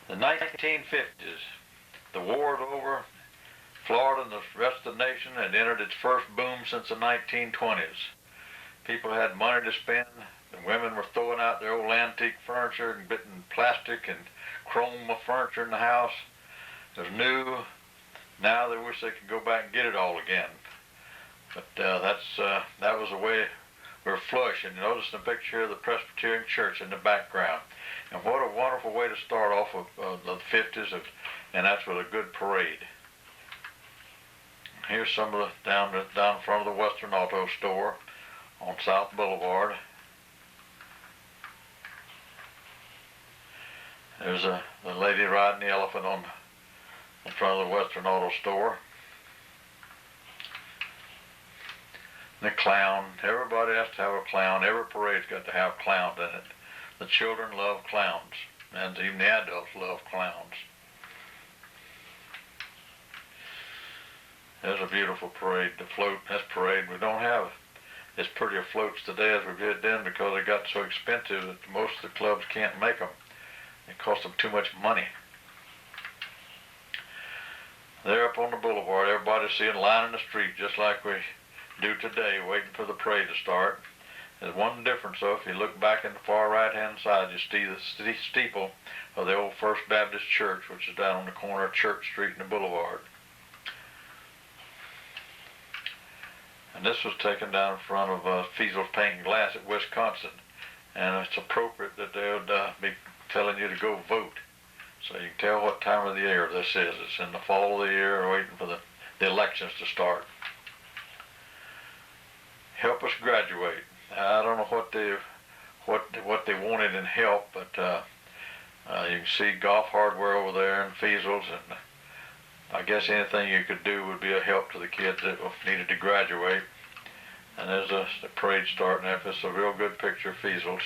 The 1950s, the war was over. Florida and the rest of the nation had entered its first boom since the 1920s. People had money to spend. The women were throwing out their old antique furniture and getting plastic and chrome furniture in the house. It was new. Now they wish they could go back and get it all again. But that was the way we were flush. And you notice the picture of the Presbyterian Church in the background. And what a wonderful way to start off of the 50s, and that's with a good parade. Here's some of the down in front of the Western Auto Store on South Boulevard. There's the lady riding the elephant in front of the Western Auto Store. The clown. Everybody has to have a clown. Every parade's got to have clowns in it. The children love clowns, and even the adults love clowns. There's a beautiful parade. The float, this parade, we don't have as pretty floats today as we did then because they got so expensive that most of the clubs can't make them. It costs them too much money. They're up on the boulevard. Everybody's seeing line in the street just like we do today, waiting for the parade to start. There's one difference though. If you look back in the far right-hand side, you see the steeple of the old First Baptist Church, which is down on the corner of Church Street and the boulevard. And this was taken down in front of Fiesel's Paint and Glass at Wisconsin. And it's appropriate that they would be telling you to go vote. So you can tell what time of the year this is. It's in the fall of the year, waiting for the elections to start. Help us graduate. I don't know what they wanted in help, but you can see Golf Hardware over there and Fiesel's, and I guess anything you could do would be a help to the kids that needed to graduate. And there's the parade starting there. It's a real good picture of Fiesel's.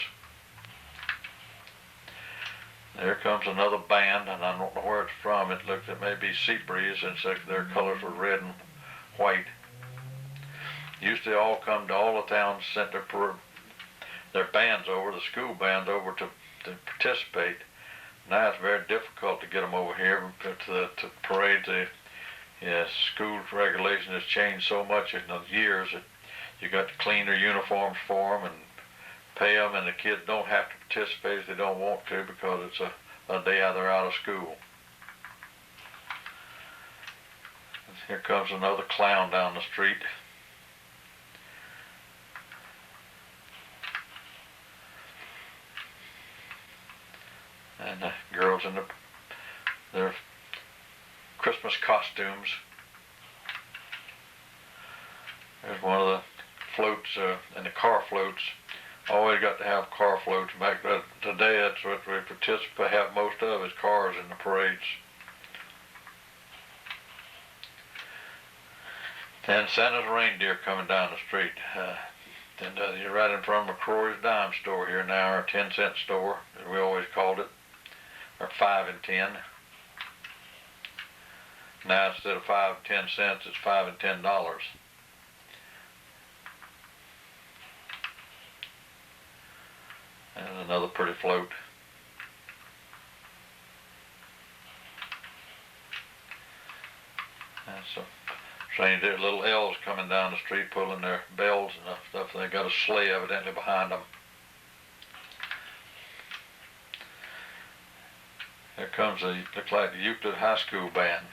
There comes another band, and I don't know where it's from. It looks, it may be Seabreeze, and their colors were red and white. Used to all come to all the towns, sent their bands over, the school bands over to participate. Now it's very difficult to get them over here to the parade. The school regulation has changed so much in the years that you got to clean their uniforms for them and pay them, and the kids don't have to participate if they don't want to because it's a day they're out of school. And here comes another clown down the street. And the girls in their Christmas costumes. There's one of the floats, and the car floats. Always got to have car floats. Back today, that's what we have most of is cars in the parades. And Santa's reindeer coming down the street. And you're right in front of McCrory's Dime Store here now, our 10-cent store, as we always called it. Or 5 and 10. Now instead of 5 and 10 cents, it's $5 and $10. And another pretty float. And so, strange, there little elves coming down the street, pulling their bells and stuff. They got a sleigh evidently behind them. Here comes looks like the Euclid High School band.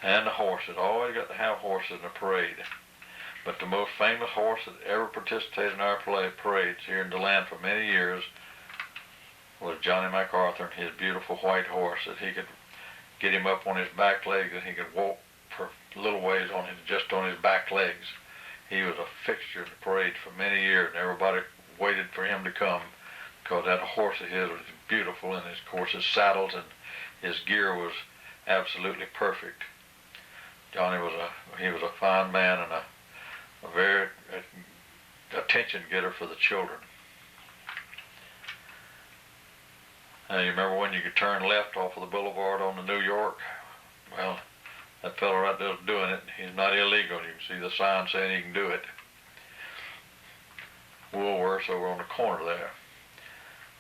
And the horses. Always got to have horses in a parade. But the most famous horse that ever participated in our parades here in DeLand for many years was Johnny MacArthur and his beautiful white horse that he could get him up on his back legs and he could walk for a little ways just on his back legs. He was a fixture in the parade for many years, and everybody waited for him to come because that horse of his was beautiful, and of course his saddles and his gear was absolutely perfect. Johnny was a fine man and a very attention getter for the children. Now you remember when you could turn left off of the boulevard on the New York? Well, that fellow right there is doing it. He's not illegal. You can see the sign saying he can do it. Woolworths over on the corner there.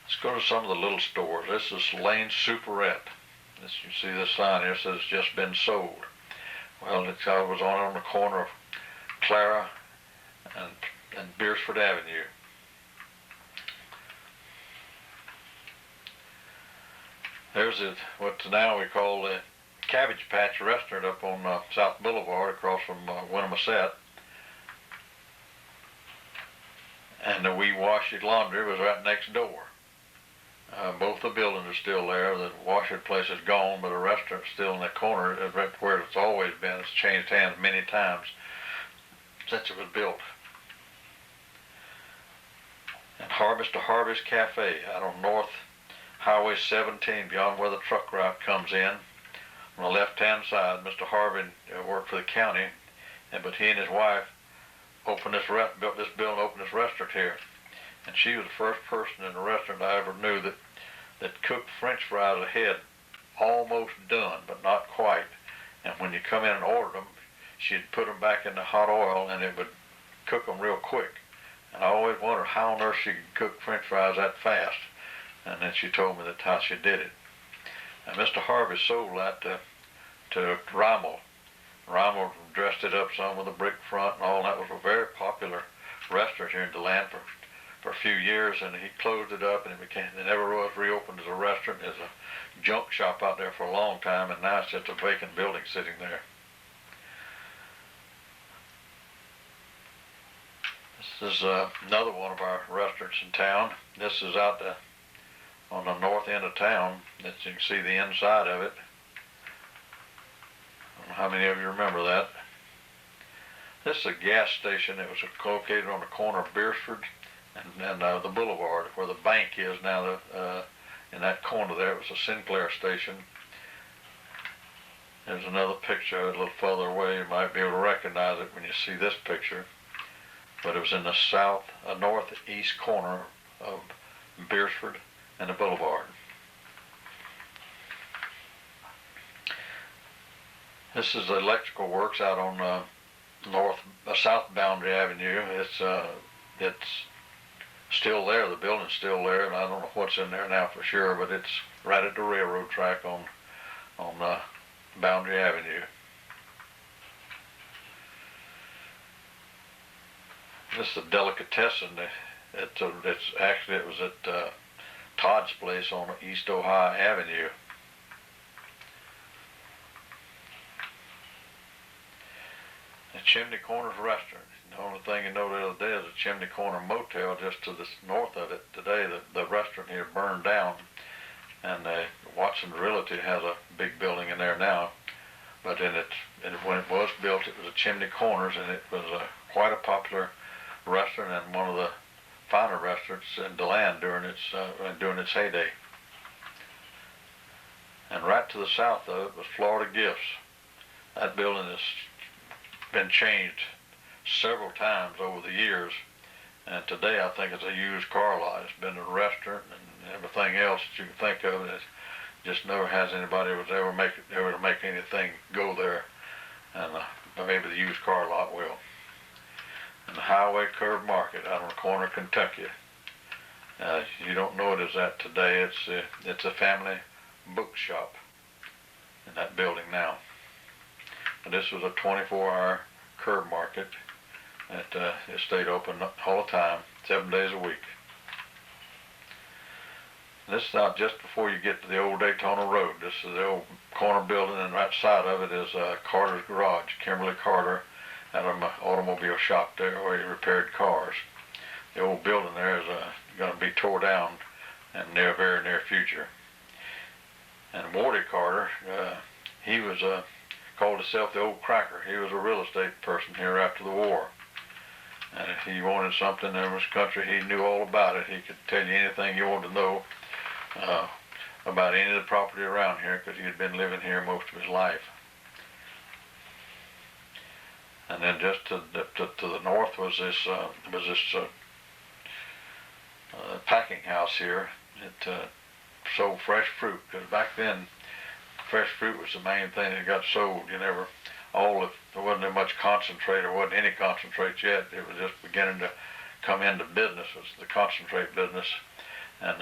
Let's go to some of the little stores. This is Lane Superette. This, you see this sign here says just been sold. Well, I was on the corner of Clara and Beersford Avenue. There's what now we call the Cabbage Patch Restaurant up on South Boulevard across from Winnemusette. And the Wee Washy Laundry was right next door. Both the buildings are still there. The washer place is gone, but the restaurant's still in the corner, right where it's always been. It's changed hands many times since it was built. And Harvest to Harvest Cafe out on North Highway 17, beyond where the truck route comes in. On the left-hand side, Mr. Harvey worked for the county, but he and his wife built this building, opened this restaurant here. And she was the first person in the restaurant I ever knew that cooked French fries ahead, almost done, but not quite. And when you come in and order them, she'd put them back in the hot oil, and it would cook them real quick. And I always wondered how on earth she could cook French fries that fast. And then she told me that's how she did it. And Mr. Harvey sold that to Rimmel. Rimmel dressed it up some with a brick front and all. That was a very popular restaurant here in DeLand for a few years, and he closed it up, and it never was reopened as a restaurant. There's a junk shop out there for a long time, and now it's just a vacant building sitting there. This is another one of our restaurants in town. This is out on the north end of town. That you can see the inside of it. I don't know how many of you remember that. This is a gas station. It was located on the corner of Beersford and the Boulevard, where the bank is now. In that corner there, it was a Sinclair station. There's another picture a little further away. You might be able to recognize it when you see this picture. But it was in the northeast corner of Beersford and the Boulevard. This is the electrical works out on South Boundary Avenue. It's still there. The building's still there, and I don't know what's in there now for sure, but it's right at the railroad track on Boundary Avenue. This is a delicatessen. It was at Todd's place on East Ohio Avenue. The Chimney Corners Restaurant. The only thing you know the other day is a Chimney Corner Motel just to the north of it. Today the restaurant here burned down, and Watson's Realty has a big building in there now. But when it was built, it was a Chimney Corners, and it was quite a popular restaurant and one of the finer restaurants in DeLand during its heyday. And right to the south of it was Florida Gifts. That building has been changed several times over the years, and today I think it's a used car lot. It's been a restaurant and everything else that you can think of, and it just never has anybody was ever to make anything go there, and maybe the used car lot will. And the Highway Curb Market out on the corner of Kentucky. You don't know it as that today. It's a family bookshop in that building now. And this was a 24-hour curb market. It stayed open all the time, 7 days a week. And this is out just before you get to the old Daytona Road. This is the old corner building, and right side of it is Carter's Garage. Kimberly Carter had an automobile shop there where he repaired cars. The old building there is going to be tore down in the very near future. And Wardy Carter, he was called himself the Old Cracker. He was a real estate person here after the war. And if he wanted something in this country, he knew all about it. He could tell you anything you wanted to know about any of the property around here, because he had been living here most of his life. And then just to the north was this packing house here. It sold fresh fruit, because back then fresh fruit was the main thing that got sold. There wasn't much concentrate, or wasn't any concentrate yet. It was just beginning to come into business, was the concentrate business, and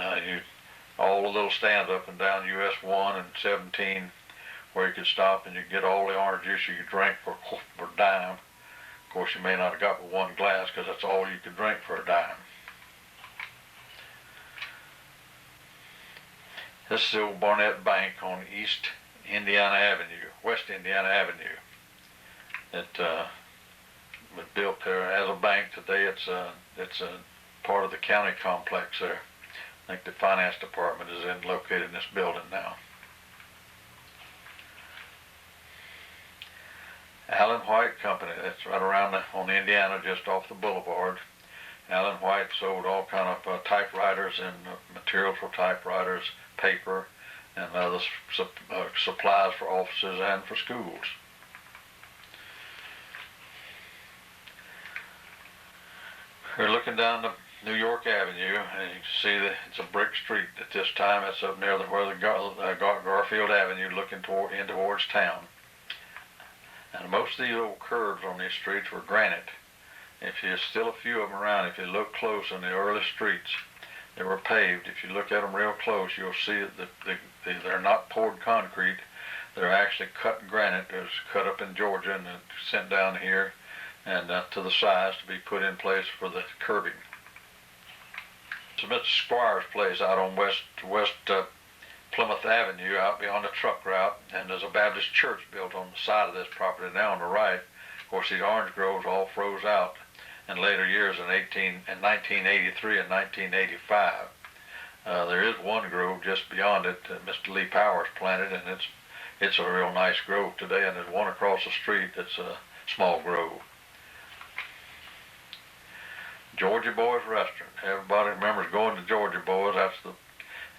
all the little stands up and down US 1 and 17 where you could stop and you could get all the orange juice you could drink for a dime. Of course, you may not have got but one glass because that's all you could drink for a dime. This is the old Barnett Bank on West Indiana Avenue. It was built there as a bank. Today it's a part of the county complex there. I think the finance department is located in this building now. Allen White Company, that's right around on Indiana, just off the boulevard. Allen White sold all kind of typewriters and materials for typewriters, paper, and other supplies for offices and for schools. We're looking down the New York Avenue, and you can see that it's a brick street at this time. It's up near where the Garfield Avenue, looking in towards town. And most of these old curbs on these streets were granite. If there's still a few of them around, if you look close in the early streets, they were paved. If you look at them real close, you'll see that they're not poured concrete. They're actually cut granite. It was cut up in Georgia and sent down here and to the sides to be put in place for the curbing. It's Mr. Squire's place out on West Plymouth Avenue, out beyond the truck route, and there's a Baptist church built on the side of this property now on the right. Of course, these orange groves all froze out in later years in 1983 and 1985. There is one grove just beyond it that Mr. Lee Powers planted, and it's a real nice grove today, and there's one across the street that's a small grove. Georgia Boys Restaurant. Everybody remembers going to Georgia Boys.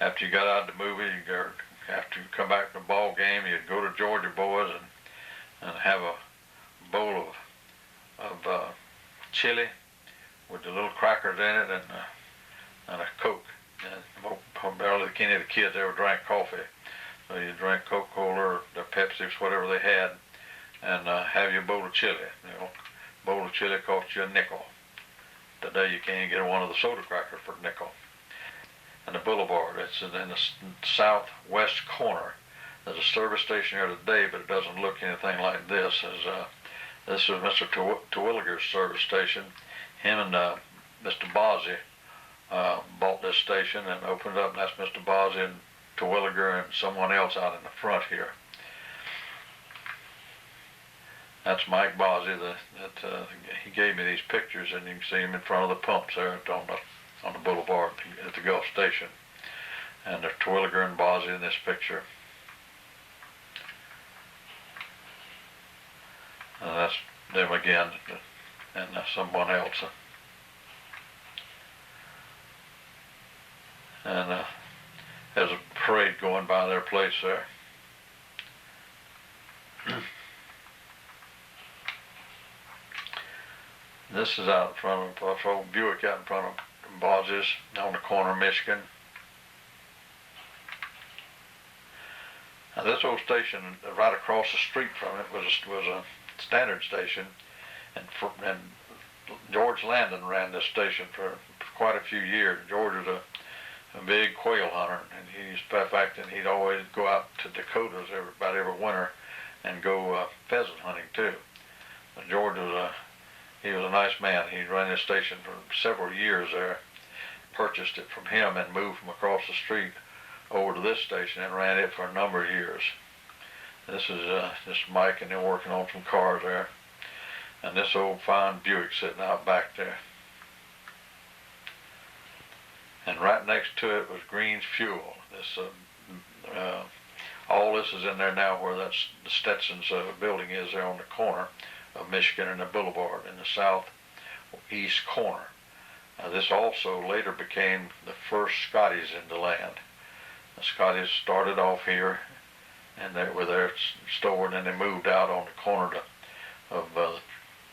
After you got out of the movie, or after you come back from the ball game, you'd go to Georgia Boys and have a bowl of chili with the little crackers in it and a Coke. And barely any of the kids ever drank coffee, so you drink Coca-Cola or the Pepsi, whatever they had, and have your bowl of chili. A bowl of chili cost you a nickel. Today you can't get one of the soda crackers for a nickel. And the boulevard, it's in the southwest corner. There's a service station here today, but it doesn't look anything like this. This is Mr. Terwilliger's service station. Him and Mr. Bozzie bought this station and opened it up, and that's Mr. Bozzie and Terwilliger and someone else out in the front here. That's Mike Bozzie. He gave me these pictures, and you can see him in front of the pumps there on the boulevard at the Gulf Station. And there's Terwilliger and Bozzie in this picture. That's them again, and someone else. And there's a parade going by their place there. This is out in front of old Buick out in front of Bozzie's on the corner of Michigan. Now this old station right across the street from it was a standard station, and George Landon ran this station for quite a few years. George was a big quail hunter, and he'd always go out to Dakotas about every winter and go pheasant hunting too. But George he was a nice man. He ran this station for several years there, purchased it from him and moved from across the street over to this station and ran it for a number of years. This is Mike, and they're working on some cars there. And this old fine Buick sitting out back there. And right next to it was Green's Fuel. All this is in there now where that's the Stetson's building is there on the corner of Michigan and the Boulevard in the southeast corner. This also later became the first Scotty's in DeLand. The Scotty's started off here, and they were there stored, and they moved out on the corner of the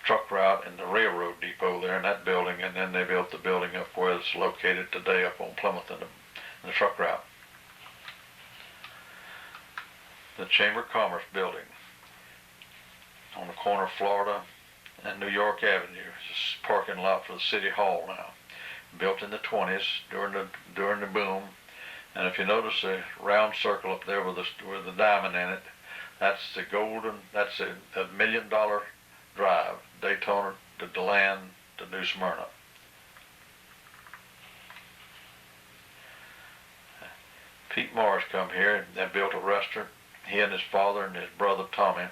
truck route and the railroad depot there in that building, and then they built the building up where it's located today up on Plymouth in the truck route. The Chamber of Commerce building on the corner of Florida and New York Avenue. It's a parking lot for the City Hall now. Built in the 20s during the boom. And if you notice the round circle up there with the diamond in it, that's the that's a $1 million drive, Daytona to DeLand to New Smyrna. Pete Morris come here and built a restaurant. He and his father and his brother Tommy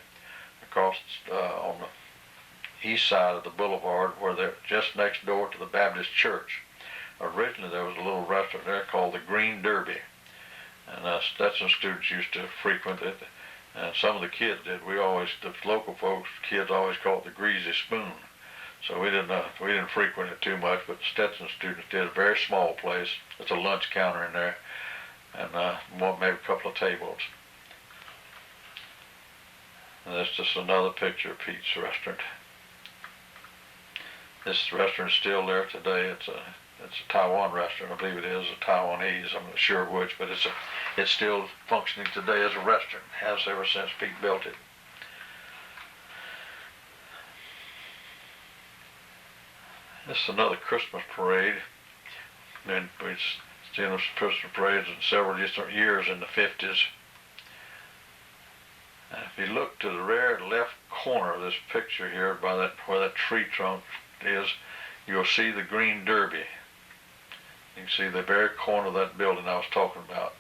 across on the east side of the boulevard, where they're just next door to the Baptist church. Originally there was a little restaurant there called the Green Derby, and Stetson students used to frequent it, and some of the kids did. The local folks, kids always called it the Greasy Spoon. So we didn't frequent it too much, but the Stetson students did. A very small place. It's a lunch counter in there, and maybe a couple of tables. And that's just another picture of Pete's restaurant. This restaurant is still there today. It's a Taiwan restaurant, I believe it is, a Taiwanese, I'm not sure which, but it's still functioning today as a restaurant. Has ever since Pete built it. This is another Christmas parade. And we've seen those Christmas parades in several different years in the 50s. And if you look to the rear left corner of this picture here, where that tree trunk is, you'll see the Green Derby. You can see the very corner of that building I was talking about.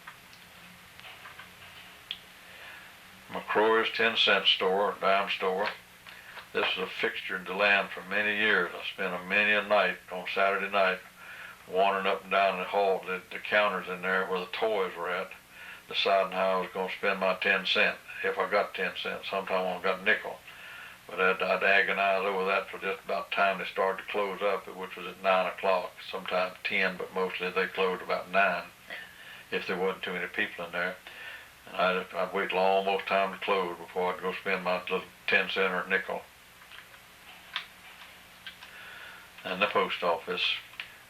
McCrory's 10-cent store, dime store. This is a fixture in DeLand for many years. I spent many a night on Saturday night wandering up and down the hall, the counters in there where the toys were at, deciding how I was going to spend my 10 cents. If I got 10 cents, sometimes I got a nickel. But I'd agonize over that for just about the time they started to close up, which was at 9 o'clock, sometimes 10, but mostly they closed about 9, if there wasn't too many people in there. And I'd wait till almost time to close before I'd go spend my little 10 cent or nickel. And the post office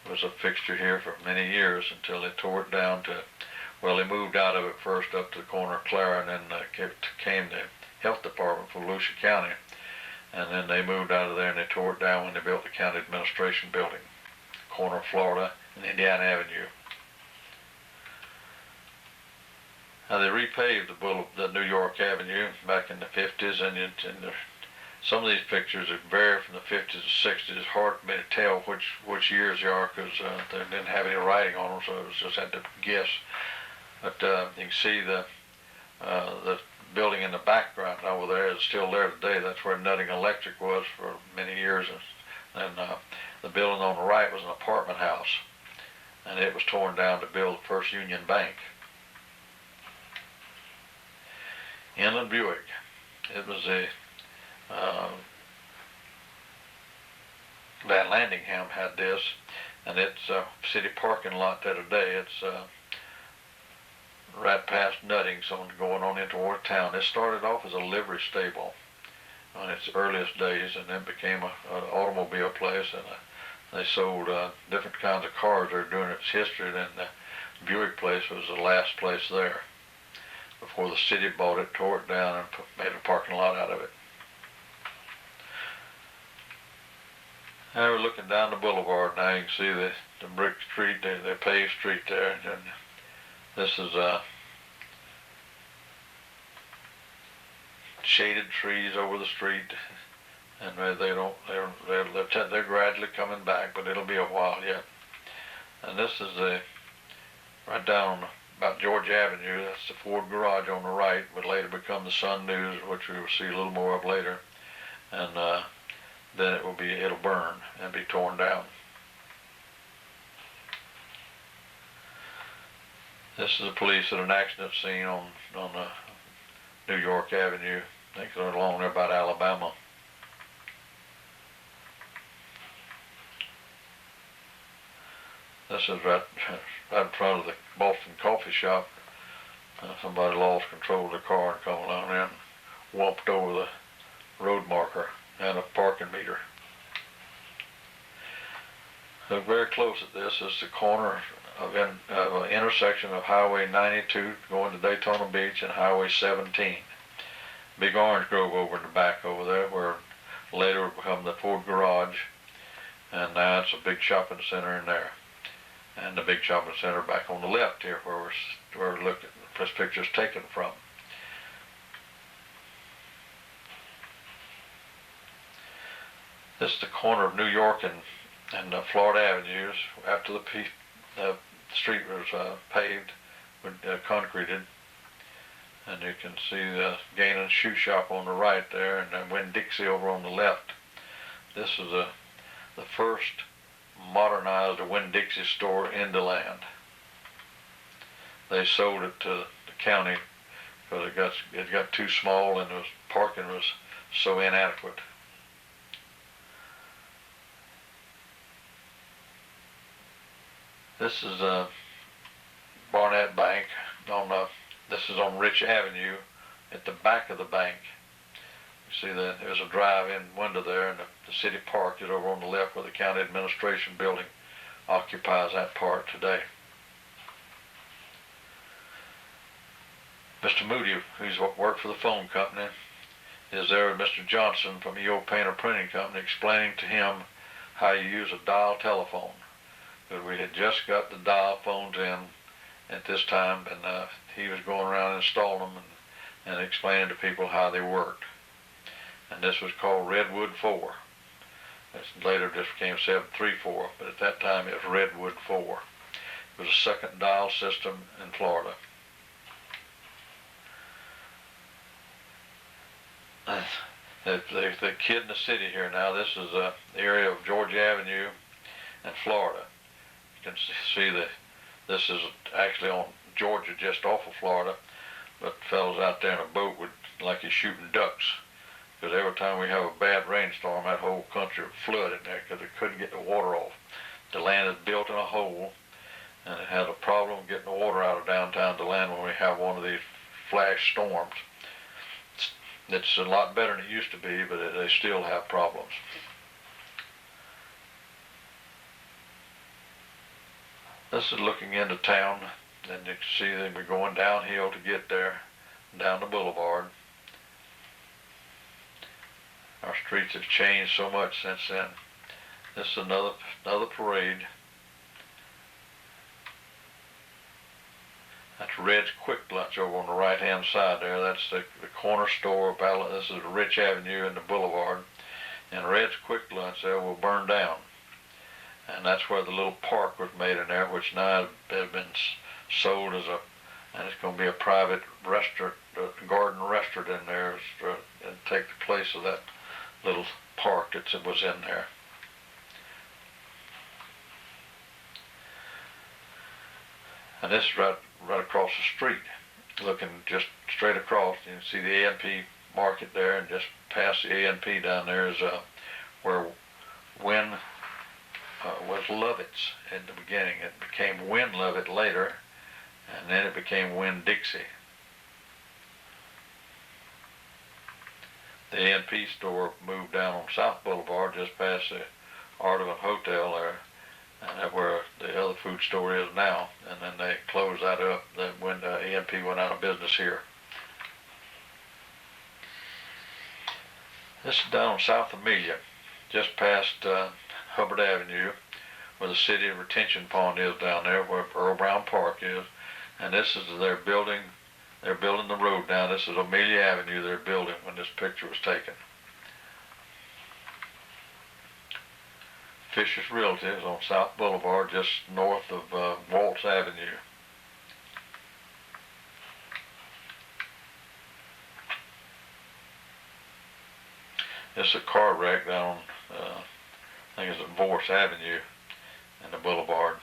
was a fixture here for many years until they tore it down they moved out of it first up to the corner of Clara, and then came the health department for Volusia County. And then they moved out of there and they tore it down when they built the county administration building, corner of Florida and Indiana Avenue. Now they repaved the New York Avenue back in the 50s, and some of these pictures vary from the 50s to 60s. It's hard for me to tell which years they are, because they didn't have any writing on them, so it was just had to guess. But you can see the building in the background over there is still there today. That's where Nutting Electric was for many years. And the building on the right was an apartment house, and it was torn down to build the First Union Bank. Inland Buick. It was Van Landingham had this, and it's a city parking lot there today. It's right past Nutting, so going on into toward town. It started off as a livery stable in its earliest days, and then became an automobile place, and they sold different kinds of cars there during its history. And the Buick place was the last place there before the city bought it, tore it down, and made a parking lot out of it. Now we're looking down the boulevard now. You can see the brick street, the paved street there. And this is shaded trees over the street, and they're gradually coming back, but it'll be a while yet. And this is right down about George Avenue. That's the Ford garage on the right, would later become the Sun News, which we will see a little more of later. And then it'll burn and be torn down. This is the police at an accident scene on New York Avenue. I think they're along there about Alabama. This is right in front of the Boston coffee shop. Somebody lost control of the car and come along there and whomped over the road marker and a parking meter. Look very close at this. It's the corner of an intersection of Highway 92 going to Daytona Beach and Highway 17. Big orange grove over in the back over there, where Later it became the Ford Garage, and now it's a big shopping center in there. And the big shopping center back on the left here, where we're looking, this picture's taken from. This is the corner of New York and Florida Avenues after the street was paved, with concreted. And you can see the Gain & Shoe Shop on the right there, and then Winn-Dixie over on the left. This is the first modernized Winn-Dixie store in DeLand. They sold it to the county because it got too small and the parking was so inadequate. This is Barnett Bank. This is on Rich Avenue at the back of the bank. You see that there's a drive-in window there, and the city park is over on the left where the county administration building occupies that part today. Mr. Moody, who's worked for the phone company, is there with Mr. Johnson from E.O. Painter Printing Company explaining to him how you use a dial telephone. Because we had just got the dial phones in at this time, and he was going around installing them and explaining to people how they worked. And this was called Redwood 4. This later just became 734, but at that time it was Redwood 4. It was a second dial system in Florida. The kid in the city here now, this is the area of Georgia Avenue and Florida. You can see that this is actually on Georgia, just off of Florida, but the fellows out there in a boat would like he's shooting ducks, because every time we have a bad rainstorm, that whole country would flood in there because they couldn't get the water off. DeLand is built in a hole, and it had a problem getting the water out of downtown DeLand when we have one of these flash storms. It's a lot better than it used to be, but they still have problems. This is looking into town, and you can see that we're going downhill to get there, down the boulevard. Our streets have changed so much since then. This is another parade. That's Red's Quick Lunch over on the right-hand side there. That's the corner store of this is Rich Avenue and the boulevard. And Red's Quick Lunch there will burn down. And that's where the little park was made in there, which now has been sold and it's going to be a private restaurant, garden restaurant in there, and take the place of that little park that was in there. And this is right across the street, looking just straight across. You can see the A&P market there, and just past the A&P down there is where Winn was Lovett's in the beginning. It became Winn Lovett later, and then it became Winn-Dixie. The A&P store moved down on South Boulevard, just past the Artivan Hotel there, and that's where the other food store is now. And then they closed that up when the A&P went out of business here. This is down on South Amelia, just past Hubbard Avenue, where the city retention pond is down there, where Earl Brown Park is. And this is they're building the road down. This is Amelia Avenue they're building when this picture was taken. Fisher's Realty is on South Boulevard, just north of Waltz Avenue. This is a car wreck down I think it's at Vorse Avenue and the boulevard.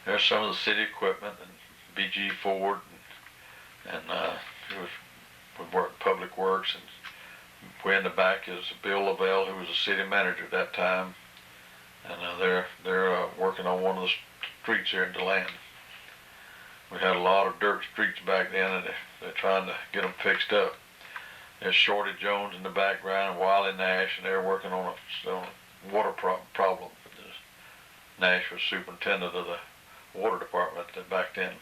There's some of the city equipment, and BG Ford, and would work Public Works, and way in the back is Bill Lavelle, who was the city manager at that time, and they're working on one of the streets here in DeLand. We had a lot of dirt streets back then, and they're trying to get them fixed up. There's Shorty Jones in the background, and Wiley Nash, and they're working on a water problem. Nash was superintendent of the water department back then.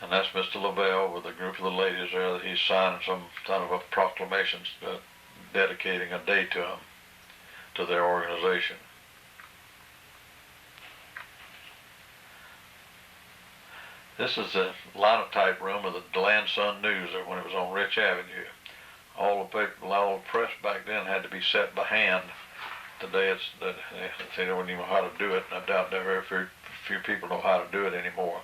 And that's Mr. Lavelle with a group of the ladies there that he's signing some kind of a proclamation dedicating a day to them, to their organization. This is the linotype room of the DeLand Sun News when it was on Rich Avenue. All the press back then had to be set by hand. Today they don't even know how to do it, and I doubt very few people know how to do it anymore.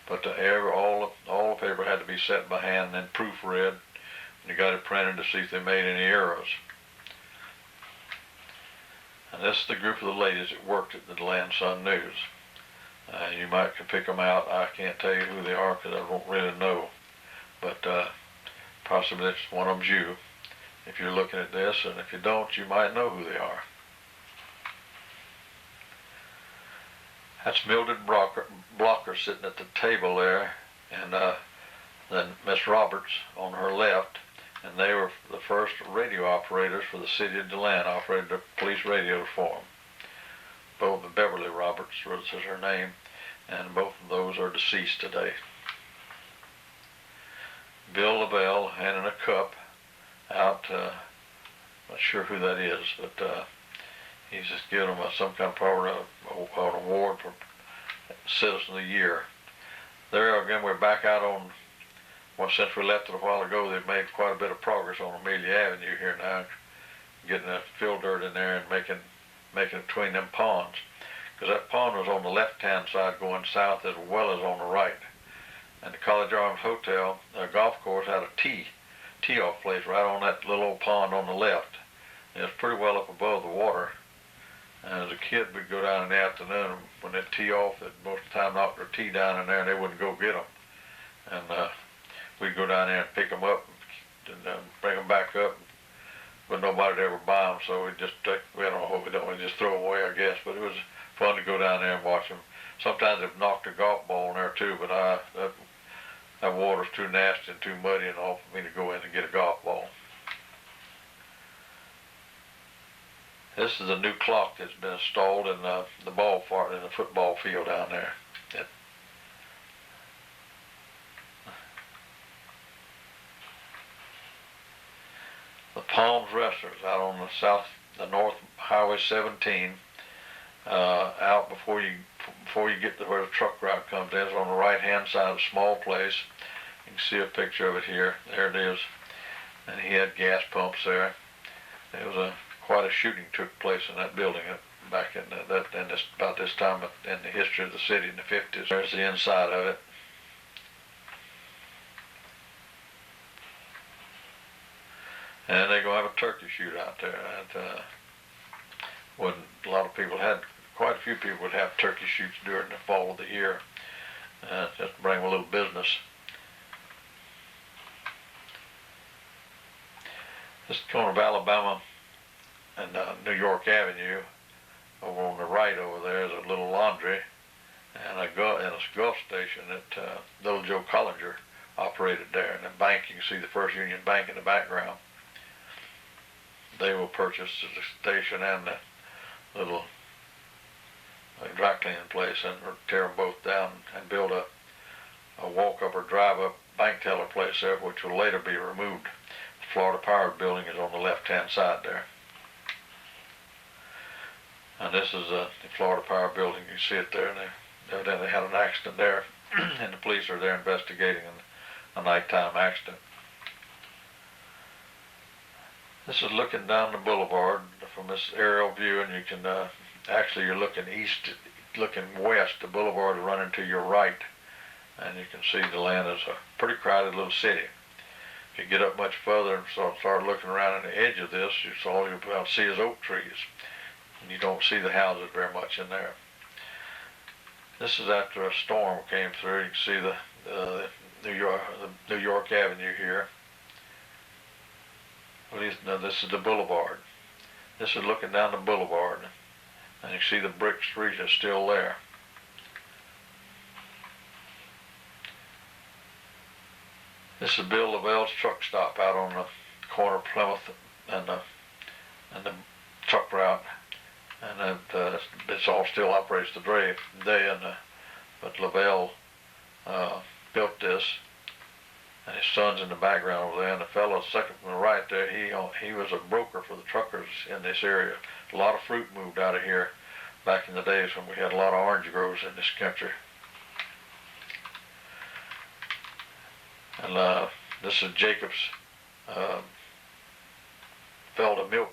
But all the paper had to be set by hand and then proofread, and you got it printed to see if they made any errors. And this is the group of the ladies that worked at the DeLand Sun News. You might can pick them out. I can't tell you who they are because I don't really know. But possibly it's one of them's you if you're looking at this, and if you don't, you might know who they are. That's Mildred Blocker sitting at the table there, and then Miss Roberts on her left, and they were the first radio operators for the city of DeLand, operated the police radio for them. Both Beverly Roberts was her name, and both of those are deceased today. Bill Lavelle handing a cup out, not sure who that is, but he's just giving them some kind of an award for Citizen of the Year. There again, we're back out on, well, since we left it a while ago, they've made quite a bit of progress on Amelia Avenue here now, getting the fill dirt in there and making it between them ponds. Because that pond was on the left-hand side going south as well as on the right. And the College Arms Hotel, golf course, had a tee-off place right on that little old pond on the left. And it's pretty well up above the water. And as a kid, we'd go down in the afternoon, and when they'd tee off, they'd most of the time knock their tee down in there, and they wouldn't go get them. And we'd go down there and pick them up and bring them back up. But nobody'd ever buy them, so we'd just we don't know what we don't, we just throw them away, I guess. But it was fun to go down there and watch them. Sometimes they've knocked a golf ball in there too, but that water's too nasty and too muddy and all for me to go in and get a golf ball. This is a new clock that's been installed in the football field down there. The Palms Wrestlers out on the North Highway 17, out before you get to where the truck route comes in. It's on the right-hand side of a small place. You can see a picture of it here. There it is. And he had gas pumps there. It was quite a shooting took place in that building back in about this time in the history of the city in the 50s. There's the inside of it. And they're going to have a turkey shoot out there. And a lot of people quite a few people would have turkey shoots during the fall of the year, just to bring a little business. This corner of Alabama and New York Avenue, over on the right over there is a little laundry and a Gulf station that little Joe Collinger operated there, and the bank, you can see the First Union Bank in the background. They will purchase the station and the little dry cleaning place and tear them both down and build a walk-up or drive-up bank teller place there, which will later be removed. The Florida Power building is on the left-hand side there. And this is the Florida Power building. You see it there, and they evidently had an accident there, and the police are there investigating a nighttime accident. This is looking down the boulevard from this aerial view, and you can actually you're looking west. The boulevard is running to your right, and you can see DeLand is a pretty crowded little city. If you get up much further and start looking around on the edge of this, all you'll see is oak trees, and you don't see the houses very much in there. This is after a storm came through. You can see the New York Avenue here. This is the boulevard. This is looking down the boulevard, and you see the brick street is still there. This is Bill Lavelle's truck stop out on the corner of Plymouth and the truck route, and this all still operates today. But Lavelle, built this, and his son's in the background over there. And the fellow second from the right there, he was a broker for the truckers in this area. A lot of fruit moved out of here back in the days when we had a lot of orange groves in this country. And this is Jacob's felled a milk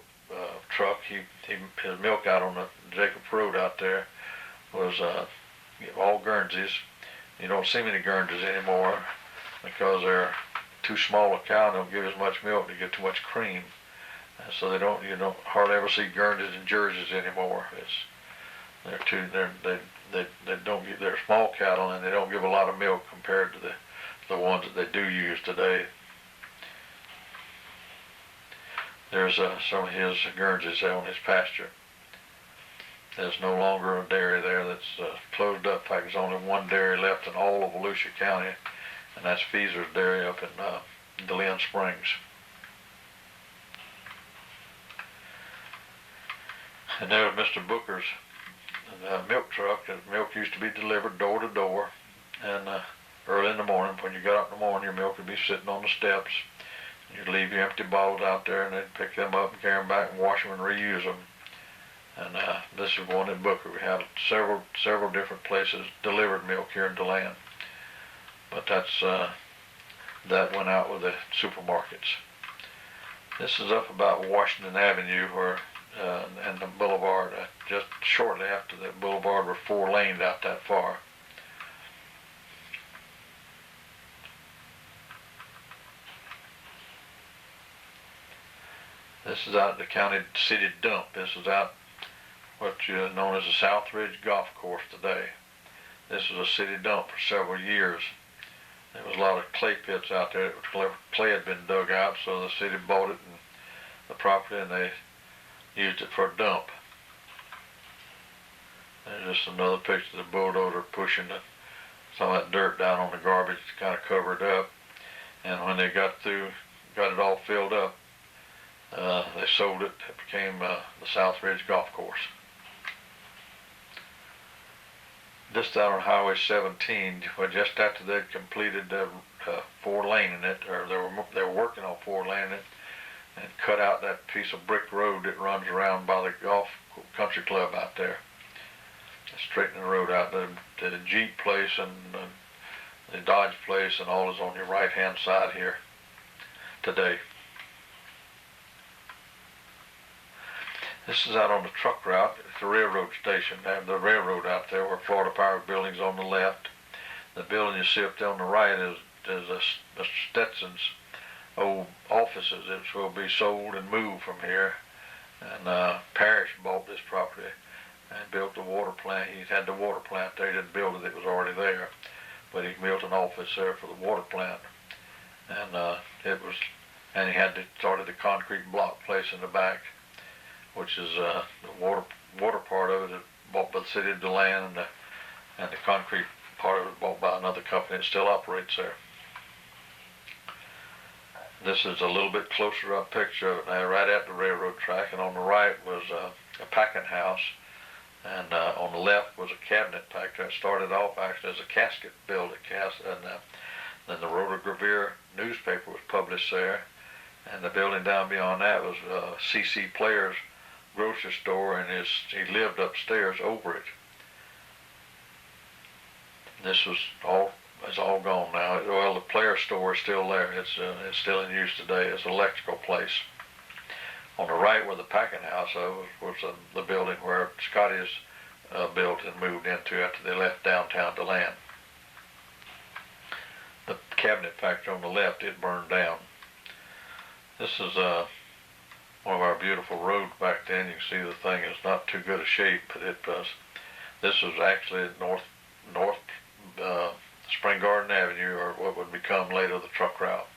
truck. His milk out on the Jacob Road out there was all Guernseys. You don't see many Guernseys anymore because they're too small a cow and don't give as much milk. They get too much cream, and so you don't hardly ever see Guernseys and Jerseys anymore. They're small cattle and they don't give a lot of milk compared to the ones that they do use today. There's some of his Guernseys on his pasture. There's no longer a dairy there. That's closed up. In fact, there's only one dairy left in all of Volusia County, and that's Feezer's Dairy up in DeLand Springs. And there was Mr. Booker's milk truck. The milk used to be delivered door to door, and early in the morning, when you got up in the morning, your milk would be sitting on the steps. You'd leave your empty bottles out there, and they'd pick them up and carry them back and wash them and reuse them. And this is one in Booker. We had several different places delivered milk here in DeLand, but that went out with the supermarkets. This is up about Washington Avenue, where and the boulevard. Just shortly after the boulevard, were 4-laned out that far. This is out at the county city dump. This is out what is known as the South Ridge Golf Course today. This was a city dump for several years. There was a lot of clay pits out there. Clay had been dug out, so the city bought it and the property, and they used it for a dump. There's just another picture of the bulldozer pushing some of that dirt down on the garbage to kind of cover it up. And when they got it all filled up, they sold it. It became the South Ridge Golf Course. Just out on Highway 17, just after they'd completed 4-laning it, or they were working on 4-laning it, and cut out that piece of brick road that runs around by the golf country club out there. They straightened the road out. The Jeep place and the Dodge place and all is on your right-hand side here today. This is out on the truck route. It's the railroad station. They have the railroad out there where Florida Power Building's on the left. The building you see up there on the right is Mr. Stetson's old offices. It will be sold and moved from here. And Parrish bought this property and built the water plant. He had the water plant there. He didn't build it. It was already there. But he built an office there for the water plant. And he had started the concrete block place in the back, which is the water part of it is bought by the city of DeLand, and the concrete part of it is bought by another company that still operates there. This is a little bit closer up picture of it now, right at the railroad track, and on the right was a packing house, and on the left was a cabinet factory. It started off actually as a casket building, and then the Rotogravure newspaper was published there, and the building down beyond that was C.C. Player's grocery store, and he lived upstairs over it. This was it's all gone now. Well, the Player store is still there. It's still in use today as an electrical place. On the right where the packing house was the building where Scotty's built and moved into after they left downtown DeLand. The cabinet factory on the left, it burned down. This is one of our beautiful roads back then. You can see the thing is not too good a shape, but this was actually North Spring Garden Avenue, or what would become later the truck route.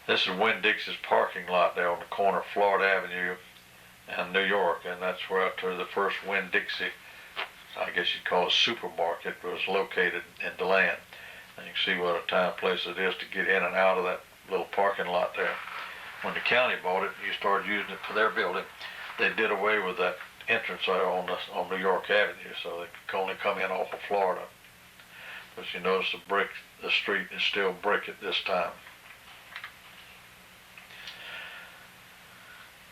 This is Winn-Dixie's parking lot there on the corner of Florida Avenue and New York, and that's where the first Winn-Dixie, I guess you'd call it, supermarket was located in DeLand. And you can see what a tiny place it is to get in and out of that little parking lot there. When the county bought it, you started using it for their building. They did away with that entrance there on New York Avenue, so they could only come in off of Florida. But you notice the street is still brick at this time.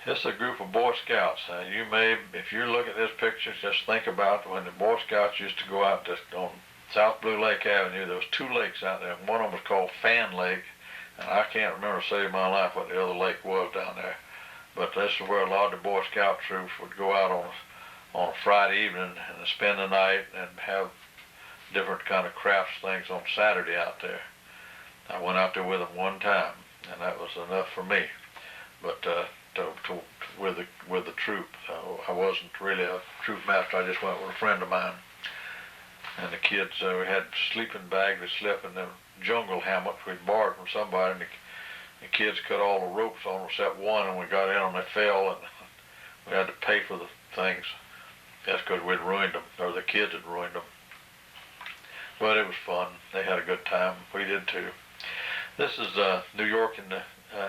It's a group of Boy Scouts. You may, if you look at this picture, just think about when the Boy Scouts used to go out on South Blue Lake Avenue. There was two lakes out there. One of them was called Fan Lake, and I can't remember to save my life what the other lake was down there. But this is where a lot of the Boy Scout troops would go out on a Friday evening and spend the night and have different kind of crafts things on Saturday out there. I went out there with them one time, and that was enough for me. But with the troop, I wasn't really a troop master. I just went with a friend of mine. And the kids, we had sleeping bags. We slept in the jungle hammocks we'd borrowed from somebody, and the kids cut all the ropes on them except one, and we got in them, they fell, and we had to pay for the things. That's because we'd ruined them, or the kids had ruined them. But it was fun. They had a good time. We did too. This is New York and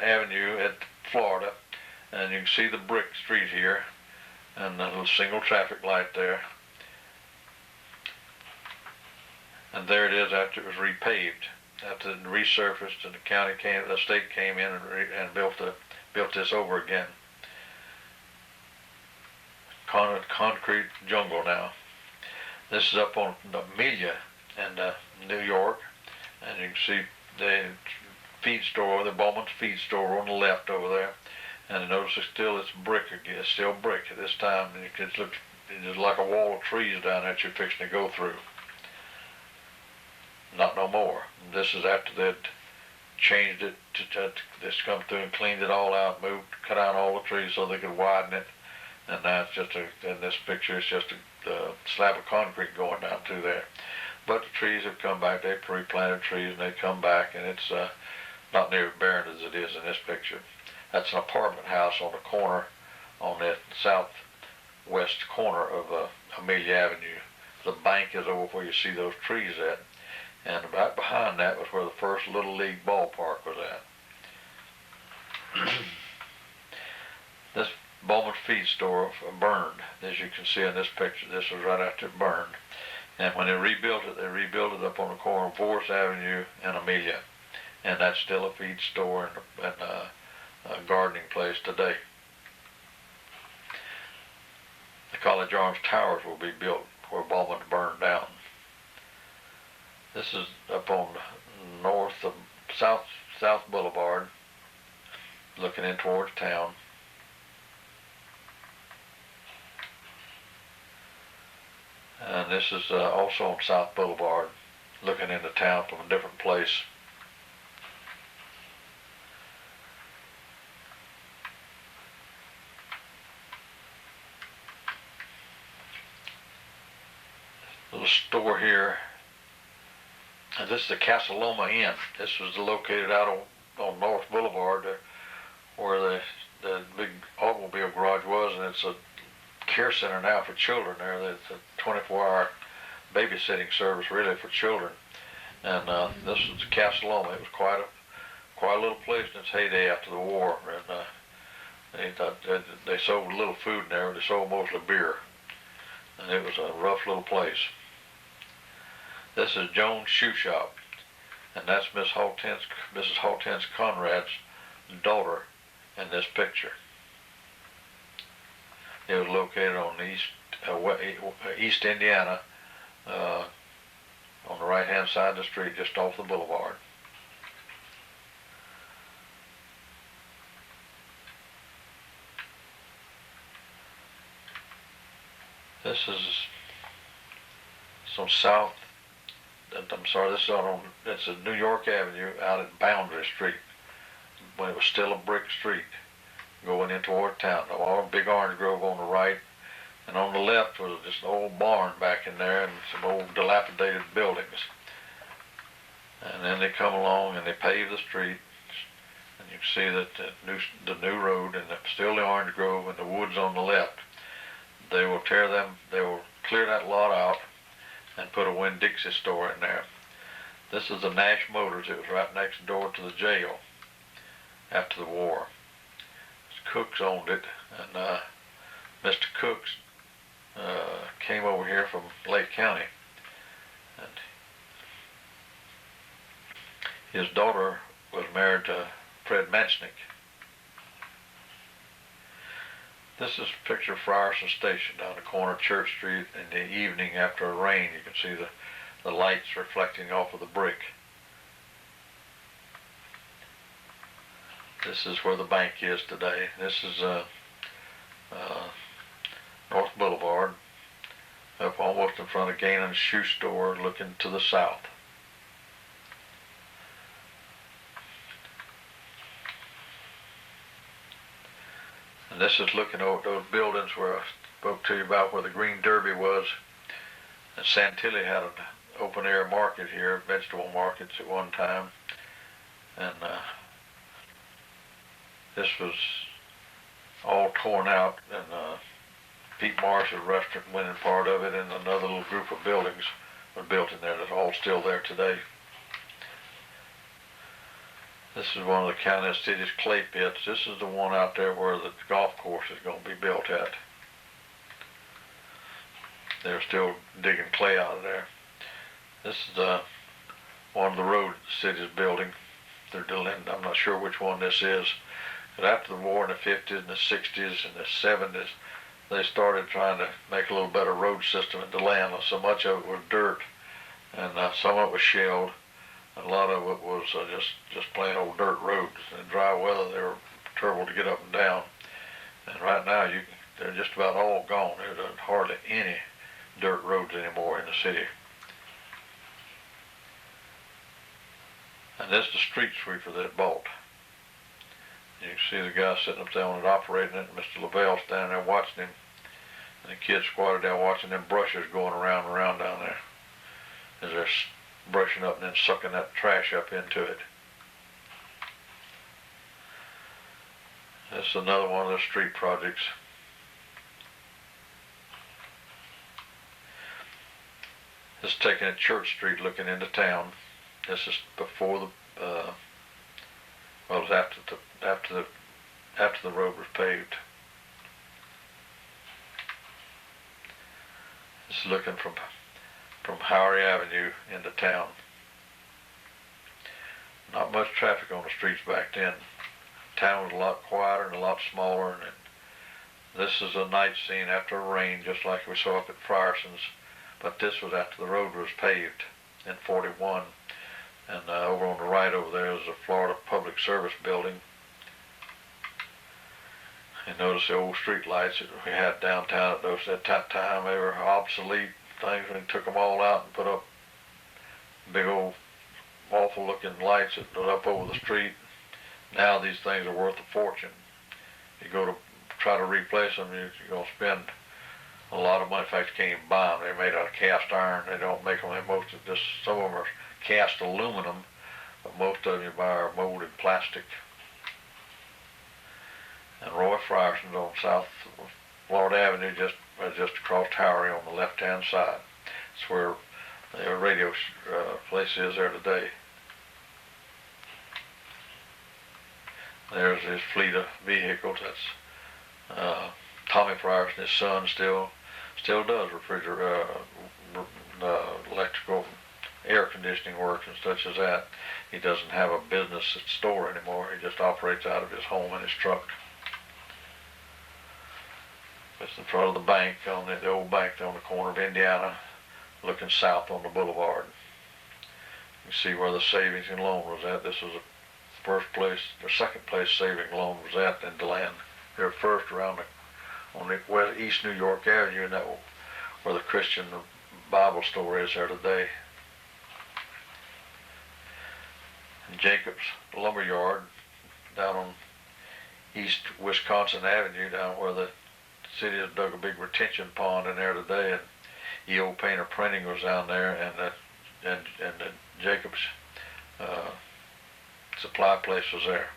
Avenue at Florida, and you can see the brick street here, and the little single traffic light there. And there it is after it was repaved, after it resurfaced, and the state came in and built this over again. Concrete jungle now. This is up on Amelia and New York, and you can see the feed store, the Bowman's feed store on the left over there. And notice it's brick again. It's still brick at this time, and it's like a wall of trees down there that you're fixing to go through. Not no more. This is after they'd changed it just come through and cleaned it all out, cut out all the trees so they could widen it. And now it's just in this picture, it's just a slab of concrete going down through there. But the trees have come back. They've replanted trees and they come back, and it's not near as barren as it is in this picture. That's an apartment house on the corner, on the southwest corner of Amelia Avenue. The bank is over where you see those trees at. And right behind that was where the first Little League ballpark was at. This Bowman's feed store burned, as you can see in this picture. This was right after it burned. And when they rebuilt it up on the corner of Forest Avenue and Amelia. And that's still a feed store and a gardening place today. The College Arms Towers will be built where Bowman burned down. This is up on South Boulevard, looking in towards town. And this is also on South Boulevard, looking into town from a different place. Little store here. And this is the Casa Loma Inn. This was located out on North Boulevard where the big automobile garage was, and it's a care center now for children there. It's a 24-hour babysitting service really for children. And this was Casa Loma. It was quite a little place in its heyday after the war. And they sold little food in there. They sold mostly beer. And it was a rough little place. This is Jones Shoe Shop, and that's Mrs. Hortense Conrad's daughter in this picture. It was located on East Indiana, on the right-hand side of the street, just off the boulevard. This is some south. It's a New York Avenue out at Boundary Street, when it was still a brick street, going in toward town. A big orange grove on the right, and on the left was just an old barn back in there and some old dilapidated buildings. And then they come along and they pave the street, and you can see that the new road and still the orange grove and the woods on the left. They will clear that lot out and put a Winn-Dixie store in there. This is the Nash Motors. It was right next door to the jail after the war. Cooks owned it, and Mr. Cooks came over here from Lake County, and his daughter was married to Fred Manchnick. This is a picture of Frierson Station down the corner of Church Street in the evening after a rain. You can see the lights reflecting off of the brick. This is where the bank is today. This is North Boulevard, up almost in front of Gainon's shoe store, looking to the south. And this is looking over those buildings where I spoke to you about where the Green Derby was. And Santilli had an open air market here, vegetable markets at one time. And this was all torn out, and Pete Marsh's restaurant went in part of it, and another little group of buildings was built in there that's all still there today. This is one of the county city's clay pits. This is the one out there where the golf course is going to be built at. They're still digging clay out of there. This is one of the roads the city's building. They're DeLand. I'm not sure which one this is. But after the war in the 50s and the 60s and the 70s, they started trying to make a little better road system in DeLand. So much of it was dirt, and some of it was shelled. A lot of it was just plain old dirt roads. In dry weather, they were terrible to get up and down. And right now, they're just about all gone. There's hardly any dirt roads anymore in the city. And this is the street sweeper that it bought. You can see the guy sitting up there on it operating it, and Mr. Lavelle standing there watching him. And the kids squatted down watching them brushes going around and around down there as they're brushing up and then sucking that trash up into it. This is another one of the street projects. This is taken at Church Street looking into town. This is before the, well, it was after the road was paved. This is looking from Howery Avenue into town. Not much traffic on the streets back then. Town was a lot quieter and a lot smaller. And this is a night scene after a rain, just like we saw up at Frierson's. But this was after the road was paved in 41. And over on the right over there is the Florida Public Service Building. And notice the old street lights that we had downtown at that time. They were obsolete things when they took them all out and put up big old awful looking lights that went up over the street. Now these things are worth a fortune. You go to try to replace them, you're going to spend a lot of money. In fact, you can't even buy them. They're made out of cast iron. They don't make them. Some of them are cast aluminum, but most of them you buy are molded plastic. And Roy Frierson's on South Florida Avenue, just across Howery on the left-hand side. It's where the radio place is there today. There's his fleet of vehicles. That's Tommy Frierson, his son, still does electrical air conditioning work and such as that. He doesn't have a business store anymore. He just operates out of his home and his truck. It's in front of the bank, on the old bank on the corner of Indiana, looking south on the boulevard. You can see where the savings and loan was at. This was the second place saving loan was at in DeLand. They were first around on the west East New York Avenue, and that where the Christian Bible store is there today. And Jacob's Lumberyard down on East Wisconsin Avenue, down where the city has dug a big retention pond in there today, and E.O. Painter Printing was down there, and the Jacob's supply place was there.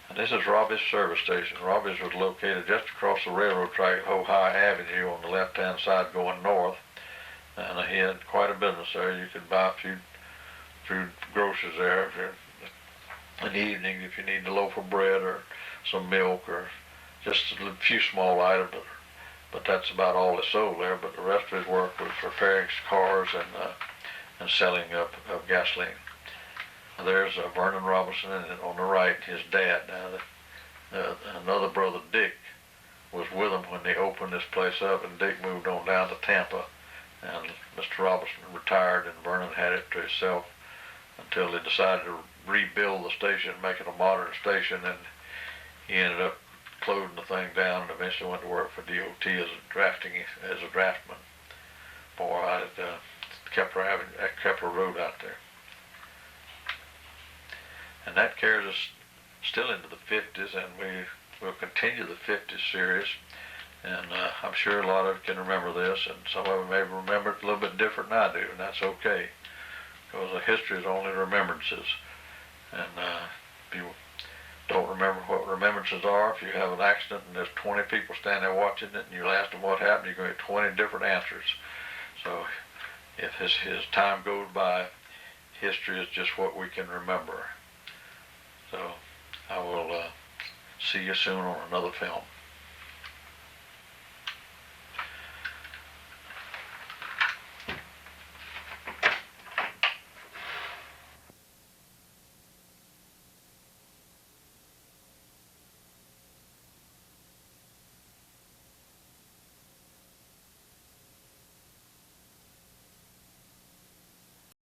And this is Robbie's service station. Robbie's was located just across the railroad track at Ojai Avenue on the left-hand side going north, and he had quite a business there. You could buy a few groceries there in the evening if you need a loaf of bread or some milk or just a few small items, but that's about all he sold there. But the rest of his work was repairing cars and selling of gasoline. There's Vernon Robinson, and on the right, his dad. Now, another brother, Dick, was with him when they opened this place up, and Dick moved on down to Tampa, and Mr. Robinson retired, and Vernon had it to himself until they decided to rebuild the station, make it a modern station, and he ended up closing the thing down and eventually went to work for DOT as a draftman. Boy, I Kepler Road out there. And that carries us still into the 50s, and we will continue the 50s series. And I'm sure a lot of you can remember this, and some of you may remember it a little bit different than I do, and that's okay, because the history is only remembrances. And if you don't remember what remembrances are, if you have an accident and there's 20 people standing there watching it, and you ask them what happened, you're going to get 20 different answers. So if his time goes by, history is just what we can remember. So I will see you soon on another film.